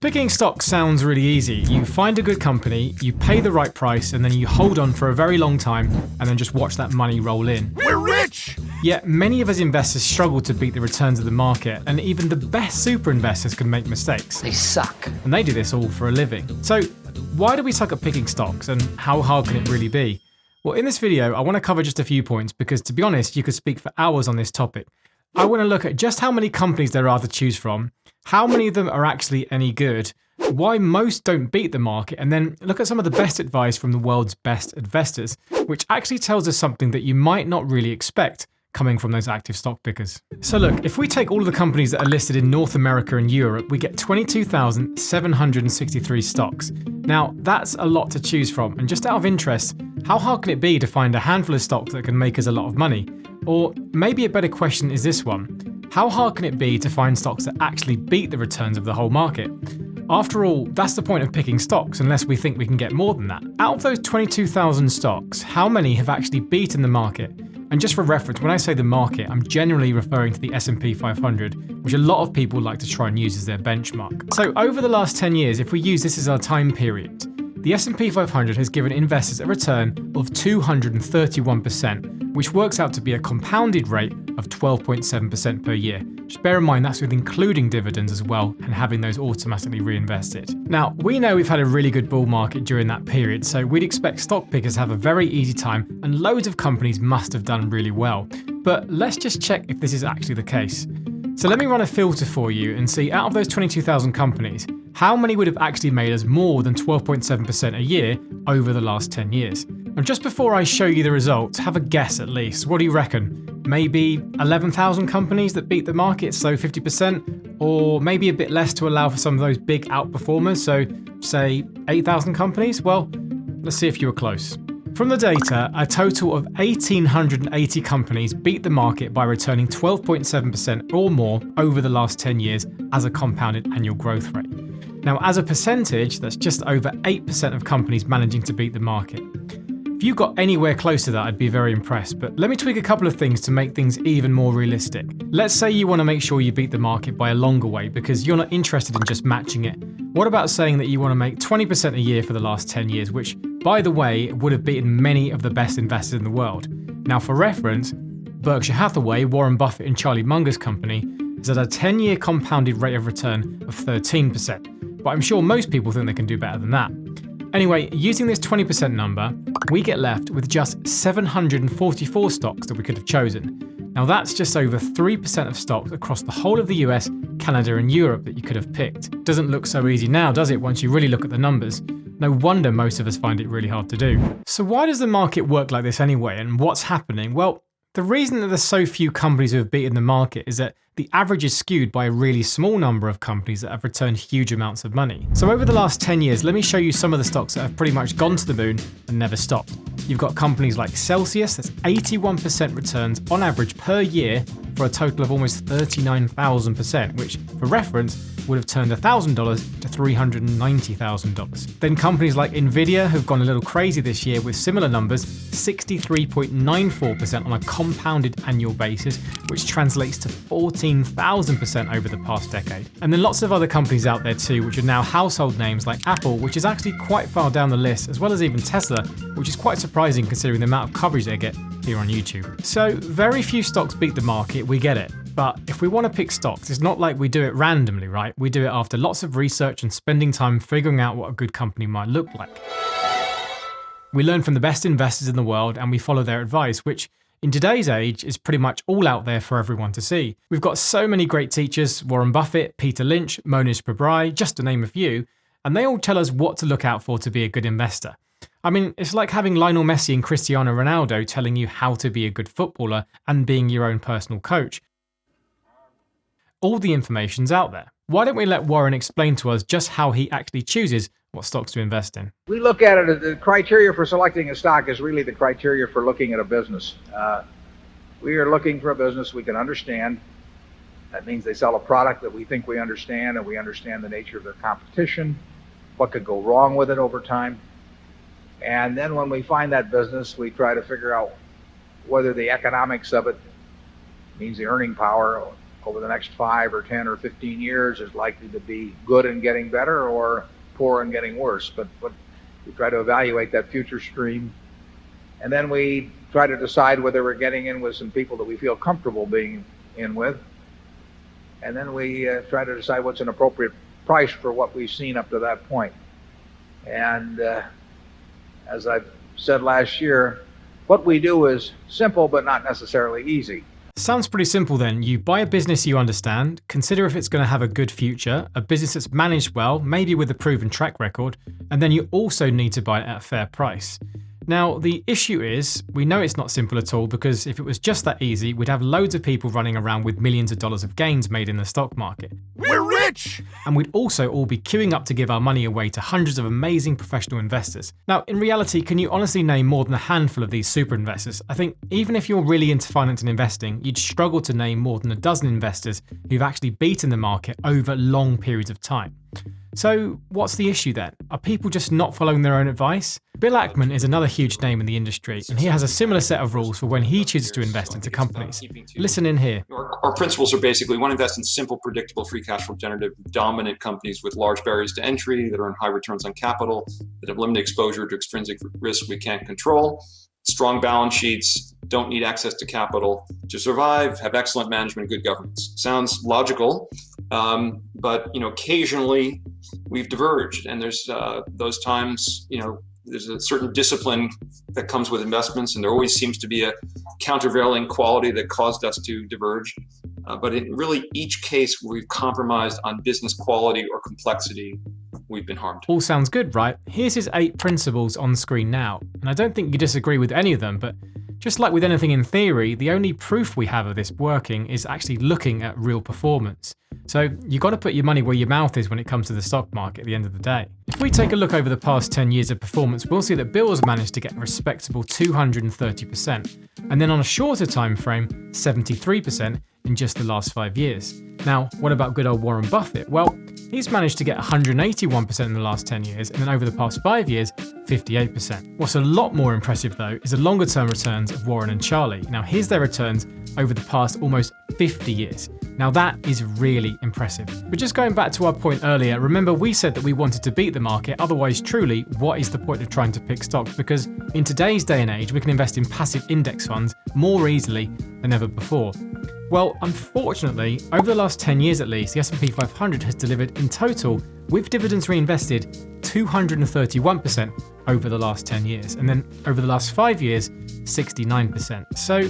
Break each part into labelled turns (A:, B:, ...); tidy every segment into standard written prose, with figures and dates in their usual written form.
A: Picking stocks sounds really easy. You find a good company, you pay the right price, and then you hold on for a very long time and then just watch that money roll in.
B: We're rich!
A: Yet many of us investors struggle to beat the returns of the market, and even the best super investors can make mistakes.
C: They suck.
A: And they do this all for a living. So why do we suck at picking stocks, and how hard can it really be? Well, in this video, I want to cover just a few points because, to be honest, you could speak for hours on this topic. I want to look at just how many companies there are to choose from, how many of them are actually any good, why most don't beat the market, and then look at some of the best advice from the world's best investors, which actually tells us something that you might not really expect coming from those active stock pickers. So look, if we take all of the companies that are listed in North America and Europe, we get 22,763 stocks. Now, that's a lot to choose from, and just out of interest, how hard can it be to find a handful of stocks that can make us a lot of money? Or maybe a better question is this one: how hard can it be to find stocks that actually beat the returns of the whole market? After all, that's the point of picking stocks, unless we think we can get more than that. Out of those 22,000 stocks, how many have actually beaten the market? And just for reference, when I say the market, I'm generally referring to the S&P 500, which a lot of people like to try and use as their benchmark. So over the last 10 years, if we use this as our time period, the S&P 500 has given investors a return of 231%, which works out to be a compounded rate of 12.7% per year. Just bear in mind that's with including dividends as well and having those automatically reinvested. Now, we know we've had a really good bull market during that period, so we'd expect stock pickers to have a very easy time and loads of companies must have done really well. But let's just check if this is actually the case. So let me run a filter for you and see, out of those 22,000 companies, how many would have actually made us more than 12.7% a year over the last 10 years. And just before I show you the results, have a guess at least. What do you reckon? Maybe 11,000 companies that beat the market, so 50%? Or maybe a bit less to allow for some of those big outperformers, so say 8,000 companies? Well, let's see if you were close. From the data, a total of 1,880 companies beat the market by returning 12.7% or more over the last 10 years as a compounded annual growth rate. Now, as a percentage, that's just over 8% of companies managing to beat the market. If you got anywhere close to that, I'd be very impressed, but let me tweak a couple of things to make things even more realistic. Let's say you want to make sure you beat the market by a longer way because you're not interested in just matching it. What about saying that you want to make 20% a year for the last 10 years, which, by the way, would have beaten many of the best investors in the world? Now, for reference, Berkshire Hathaway, Warren Buffett and Charlie Munger's company, is at a 10-year compounded rate of return of 13%, but I'm sure most people think they can do better than that. Anyway, using this 20% number, we get left with just 744 stocks that we could have chosen. Now that's just over 3% of stocks across the whole of the US, Canada and Europe that you could have picked. Doesn't look so easy now, does it, once you really look at the numbers? No wonder most of us find it really hard to do. So why does the market work like this anyway, and what's happening? Well, the reason that there's so few companies who have beaten the market is that the average is skewed by a really small number of companies that have returned huge amounts of money. So over the last 10 years, let me show you some of the stocks that have pretty much gone to the moon and never stopped. You've got companies like Celsius, that's 81% returns on average per year for a total of almost 39,000%, which, for reference, would have turned $1,000 to $390,000. Then companies like Nvidia have gone a little crazy this year with similar numbers, 63.94% on a compounded annual basis, which translates to 14,000% over the past decade. And then lots of other companies out there too, which are now household names like Apple, which is actually quite far down the list, as well as even Tesla, which is quite surprising considering the amount of coverage they get here on YouTube. So very few stocks beat the market, we get it. But if we want to pick stocks, it's not like we do it randomly, right? We do it after lots of research and spending time figuring out what a good company might look like. We learn from the best investors in the world and we follow their advice, which in today's age is pretty much all out there for everyone to see. We've got so many great teachers: Warren Buffett, Peter Lynch, Mohnish Pabrai, just to name a few, and they all tell us what to look out for to be a good investor. I mean, it's like having Lionel Messi and Cristiano Ronaldo telling you how to be a good footballer and being your own personal coach. All the information's out there. Why don't we let Warren explain to us just how he actually chooses what stocks to invest in?
B: We look at it as the criteria for selecting a stock is really the criteria for looking at a business. We are looking for a business we can understand. That means they sell a product that we think we understand, and we understand the nature of their competition, what could go wrong with it over time. And then when we find that business, we try to figure out whether the economics of it, means the earning power, over the next 5 or 10 or 15 years is likely to be good and getting better or poor and getting worse. But we try to evaluate that future stream, and then we try to decide whether we're getting in with some people that we feel comfortable being in with, and then we try to decide what's an appropriate price for what we've seen up to that point. And as I've said last year, what we do is simple but not necessarily easy.
A: Sounds pretty simple then. You buy a business you understand, consider if it's going to have a good future, a business that's managed well, maybe with a proven track record, and then you also need to buy it at a fair price. Now, the issue is, we know it's not simple at all, because if it was just that easy, we'd have loads of people running around with millions of dollars of gains made in the stock market.
C: We're rich!
A: And we'd also all be queuing up to give our money away to hundreds of amazing professional investors. Now, in reality, can you honestly name more than a handful of these super investors? I think even if you're really into finance and investing, you'd struggle to name more than a dozen investors who've actually beaten the market over long periods of time. So what's the issue then? Are people just not following their own advice? Bill Ackman is another huge name in the industry, and he has a similar set of rules for when he chooses to invest into companies. Listen in here.
D: Our principles are basically, we want to invest in simple, predictable, free cash flow generative, dominant companies with large barriers to entry that earn high returns on capital, that have limited exposure to extrinsic risk we can't control, strong balance sheets, don't need access to capital to survive, have excellent management, good governance. Sounds logical, but occasionally we've diverged, and there's those times, there's a certain discipline that comes with investments, and there always seems to be a countervailing quality that caused us to diverge. But in really each case where we've compromised on business quality or complexity, we've been harmed.
A: All sounds good, right? Here's his 8 principles on screen now. And I don't think you disagree with any of them, but just like with anything in theory, the only proof we have of this working is actually looking at real performance. So you've got to put your money where your mouth is when it comes to the stock market at the end of the day. If we take a look over the past 10 years of performance, we'll see that Bill's managed to get a respectable 230%, and then on a shorter time frame, 73% in just the last 5 years. Now, what about good old Warren Buffett? Well, he's managed to get 181% in the last 10 years, and then over the past 5 years, 58%. What's a lot more impressive though is the longer term returns of Warren and Charlie. Now, here's their returns over the past almost 50 years. Now that is really impressive. But just going back to our point earlier, remember we said that we wanted to beat the market, otherwise truly, what is the point of trying to pick stocks? Because in today's day and age, we can invest in passive index funds more easily than ever before. Well, unfortunately, over the last 10 years at least, the S&P 500 has delivered in total, with dividends reinvested, 231% over the last 10 years. And then over the last 5 years, 69%. So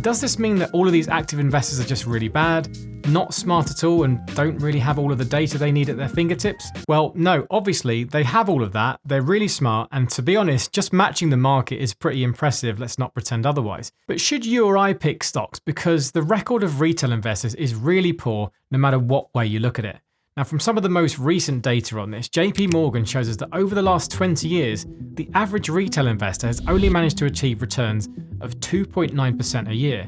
A: does this mean that all of these active investors are just really bad, not smart at all, and don't really have all of the data they need at their fingertips? Well, no, obviously they have all of that, they're really smart, and to be honest, just matching the market is pretty impressive, let's not pretend otherwise. But should you or I pick stocks? Because the record of retail investors is really poor no matter what way you look at it. Now, from some of the most recent data on this, JP Morgan shows us that over the last 20 years, the average retail investor has only managed to achieve returns of 2.9% a year.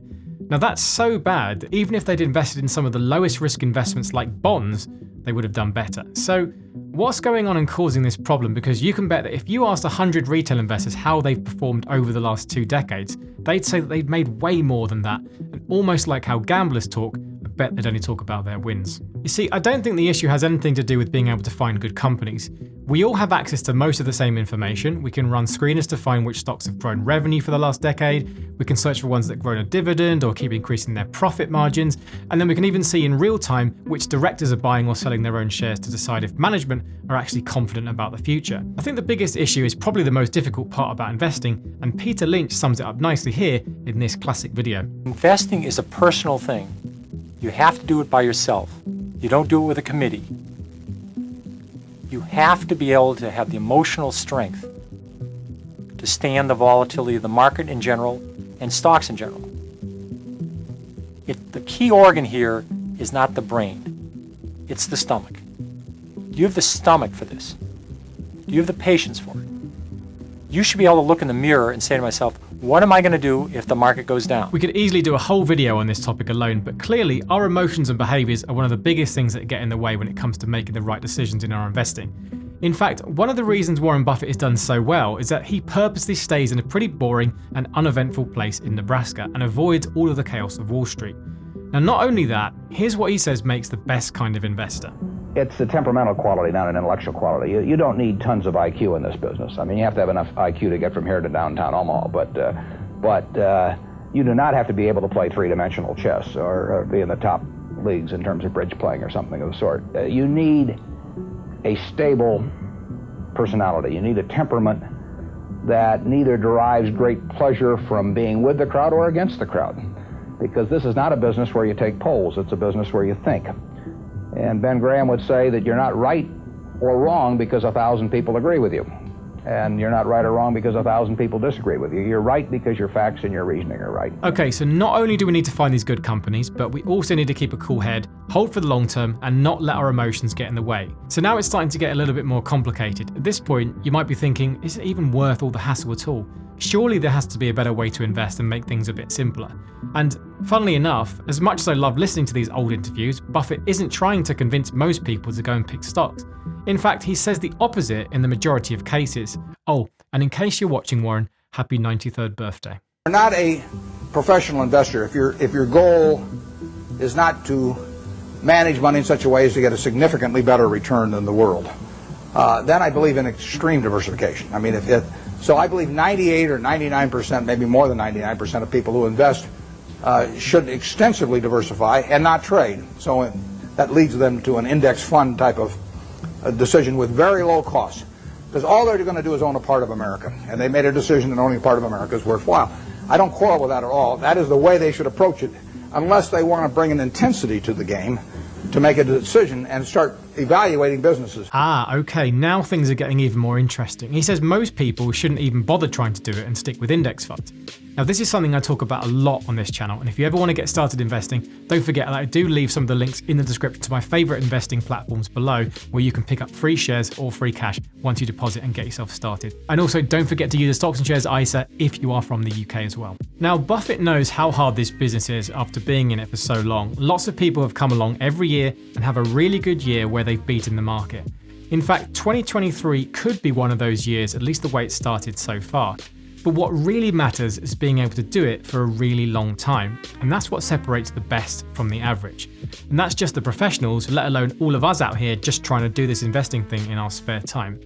A: Now that's so bad that even if they'd invested in some of the lowest risk investments like bonds, they would have done better. So what's going on and causing this problem? Because you can bet that if you asked 100 retail investors how they've performed over the last 2 decades, they'd say that they've made way more than that. And almost like how gamblers talk, I bet they'd only talk about their wins. You see, I don't think the issue has anything to do with being able to find good companies. We all have access to most of the same information. We can run screeners to find which stocks have grown revenue for the last decade. We can search for ones that have grown a dividend or keep increasing their profit margins. And then we can even see in real time which directors are buying or selling their own shares to decide if management are actually confident about the future. I think the biggest issue is probably the most difficult part about investing, and Peter Lynch sums it up nicely here in this classic video.
E: Investing is a personal thing. You have to do it by yourself. You don't do it with a committee. You have to be able to have the emotional strength to stand the volatility of the market in general and stocks in general. The key organ here is not the brain, it's the stomach. Do you have the stomach for this? Do you have the patience for it? You should be able to look in the mirror and say to myself, what am I going to do if the market goes down?
A: We could easily do a whole video on this topic alone, but clearly our emotions and behaviors are one of the biggest things that get in the way when it comes to making the right decisions in our investing. In fact, one of the reasons Warren Buffett has done so well is that he purposely stays in a pretty boring and uneventful place in Nebraska and avoids all of the chaos of Wall Street. Now, not only that, here's what he says makes the best kind of investor.
C: It's a temperamental quality, not an intellectual quality. You don't need tons of IQ in this business. I mean, you have to have enough IQ to get from here to downtown Omaha, but you do not have to be able to play three-dimensional chess or be in the top leagues in terms of bridge playing or something of the sort. You need a stable personality. You need a temperament that neither derives great pleasure from being with the crowd or against the crowd. Because this is not a business where you take polls, it's a business where you think. And Ben Graham would say that you're not right or wrong because 1,000 people agree with you. And you're not right or wrong because 1,000 people disagree with you. You're right because your facts and your reasoning are right.
A: Okay, so not only do we need to find these good companies, but we also need to keep a cool head, hold for the long term, and not let our emotions get in the way. So now it's starting to get a little bit more complicated. At this point, you might be thinking, is it even worth all the hassle at all? Surely there has to be a better way to invest and make things a bit simpler. And funnily enough, as much as I love listening to these old interviews, Buffett isn't trying to convince most people to go and pick stocks. In fact, he says the opposite in the majority of cases. Oh, and in case you're watching, Warren, happy 93rd birthday.
B: You're not a professional investor. If your goal is not to manage money in such a way as to get a significantly better return than the world, then I believe in extreme diversification. I mean, so I believe 98 or 99%, maybe more than 99% of people who invest should extensively diversify and not trade. So that leads them to an index fund type of decision with very low costs. Because all they're going to do is own a part of America. And they made a decision that owning a part of America is worthwhile. I don't quarrel with that at all. That is the way they should approach it, unless they want to bring an intensity to the game to make a decision and start evaluating businesses.
A: Okay, now things are getting even more interesting. He says most people shouldn't even bother trying to do it and stick with index funds. Now, this is something I talk about a lot on this channel, and if you ever want to get started investing, don't forget that I do leave some of the links in the description to my favorite investing platforms below, where you can pick up free shares or free cash once you deposit and get yourself started. And also, don't forget to use the Stocks and Shares ISA if you are from the UK as well. Now, Buffett knows how hard this business is after being in it for so long. Lots of people have come along every year and have a really good year where they've beaten the market. In fact, 2023 could be one of those years, at least the way it started so far. But what really matters is being able to do it for a really long time. And that's what separates the best from the average. And that's just the professionals, let alone all of us out here just trying to do this investing thing in our spare time.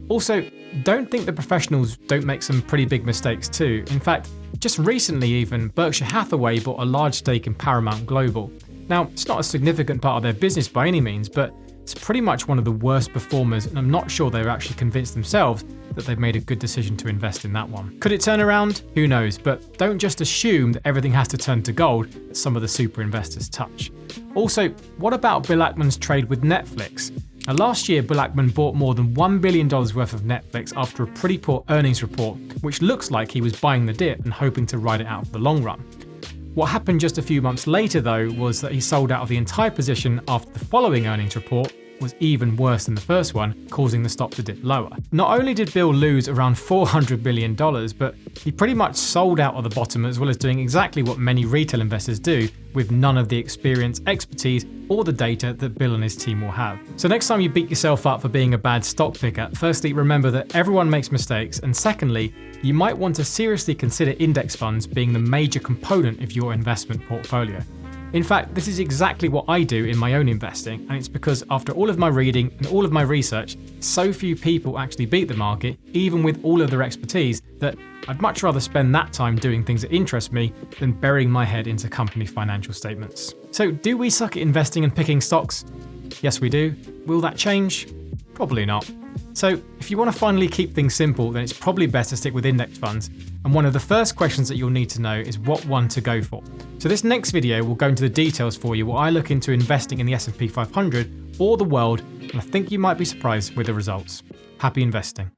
A: Also, don't think the professionals don't make some pretty big mistakes too. In fact, just recently even, Berkshire Hathaway bought a large stake in Paramount Global. Now, it's not a significant part of their business by any means, but it's pretty much one of the worst performers, and I'm not sure they're actually convinced themselves that they've made a good decision to invest in that one. Could it turn around? Who knows, but don't just assume that everything has to turn to gold that some of the super investors touch. Also, what about Bill Ackman's trade with Netflix? Now, last year, Bill Ackman bought more than $1 billion worth of Netflix after a pretty poor earnings report, which looks like he was buying the dip and hoping to ride it out for the long run. What happened just a few months later, though, was that he sold out of the entire position after the following earnings report was even worse than the first one, causing the stock to dip lower. Not only did Bill lose around $400 billion, but he pretty much sold out of the bottom, as well as doing exactly what many retail investors do, with none of the experience, expertise, or the data that Bill and his team will have. So next time you beat yourself up for being a bad stock picker, firstly, remember that everyone makes mistakes, and secondly, you might want to seriously consider index funds being the major component of your investment portfolio. In fact, this is exactly what I do in my own investing, and it's because after all of my reading and all of my research, so few people actually beat the market, even with all of their expertise, that I'd much rather spend that time doing things that interest me than burying my head into company financial statements. So, do we suck at investing and picking stocks? Yes, we do. Will that change? Probably not. So, if you want to finally keep things simple, then it's probably better to stick with index funds. And one of the first questions that you'll need to know is what one to go for. So this next video will go into the details for you, where I look into investing in the S&P 500 or the world, and I think you might be surprised with the results. Happy investing.